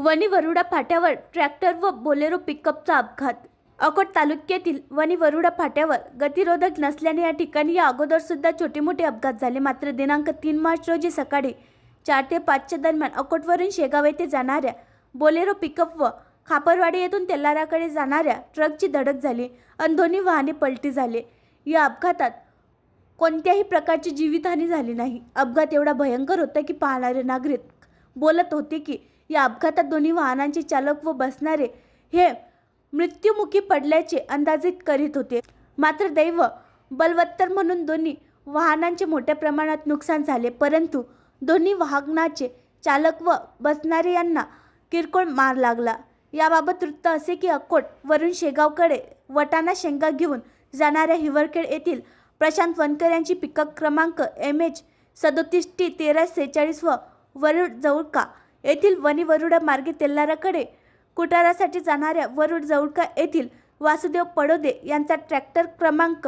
Wani Varuda फाट्यावर tractor व Bolero पिकअपचा अपघात. अकोट तालुक्यातील वणी वरुडा फाट्यावर गतिरोधक नसल्याने या ठिकाणी या अगोदर सुद्धा छोटे मोठे अपघात झाले. मात्र दिनांक 3 मार्च रोजी सकाळी 4 ते 5च्या दरम्यान अकोटवरून शेगाव येथे जाणाऱ्या बोलेरो पिकअप व खापरवाडी येथून तेलाराकडे जाणाऱ्या ट्रकची धडक झाली आणि दोन्ही वाहने पलटी झाले. या अपघातात कोणत्याही प्रकारची जीवितहानी झाली नाही. अपघात एवढा भयंकर होता की पाहणारे नागरिक बोलत होते की या अपघातात दोन्ही वाहनांचे चालक व बसणारे हे मृत्युमुखी पडल्याचे अंदाजित करीत होते. मात्र दैव बलवत्तर म्हणून दोन्ही वाहनांचे मोठ्या प्रमाणात नुकसान झाले, परंतु दोन्ही वाहनाचे चालक व बसणारे यांना किरकोळ मार लागला. याबाबत वृत्त असे की अकोट वरून शेगावकडे वटाणा शेंगा घेऊन जाणाऱ्या हिवरखेड येथील प्रशांत वनकर यांची पिकअप क्रमांक MH 37T1346 व वरुड जवळका येथील वणी वरुडा मार्गे तेल्हाराकडे कुटारासाठी जाणाऱ्या वरुड जवळका येथील वासुदेव पडोदे यांचा ट्रॅक्टर क्रमांक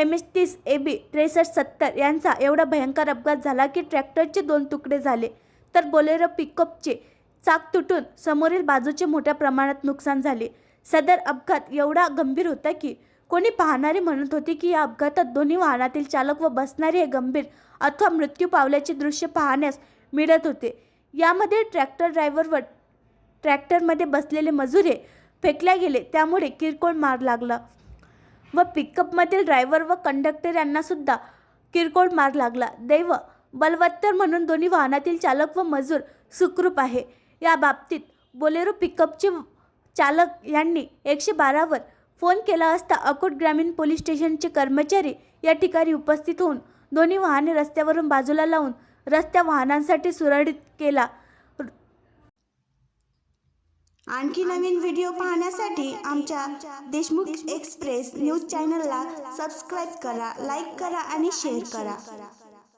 MH 30AB 6370 यांचा एवढा भयंकर अपघात झाला की ट्रॅक्टरचे 2 तुकडे झाले, तर बोलेरो पिकअपचे चाक तुटून समोरील बाजूचे मोठ्या प्रमाणात नुकसान झाले. सदर अपघात एवढा गंभीर होता की कोणी पाहणारे म्हणत होते की या अपघातात दोन्ही वाहनातील चालक व बसणारे हे गंभीर अथवा मृत्यू पावल्याचे दृश्य पाहण्यास मिळत होते. यामध्ये ट्रॅक्टर ड्रायव्हर व ट्रॅक्टरमध्ये बसलेले मजूर हे फेकल्या गेले, त्यामुळे किरकोळ मार लागला व पिकअपमधील ड्रायव्हर व कंडक्टर यांना सुद्धा किरकोळ मार लागला. दैव बलवत्तर म्हणून दोन्ही वाहनातील चालक व मजूर सुखरूप आहे. या बाबतीत बोलेरो पिकअपचे चालक यांनी 112 वर फोन केला असता अकोट ग्रामीण पोलीस स्टेशनचे कर्मचारी या ठिकाणी उपस्थित होऊन दोन्ही वाहने रस्त्यावरून बाजूला लावून रस्ता वाहनांसाठी सुरळीत केला. आणखी नवीन व्हिडिओ पाहण्यासाठी आमच्या देशमुख एक्सप्रेस न्यूज चॅनलला सबस्क्राईब करा, लाईक करा आणि शेअर करा.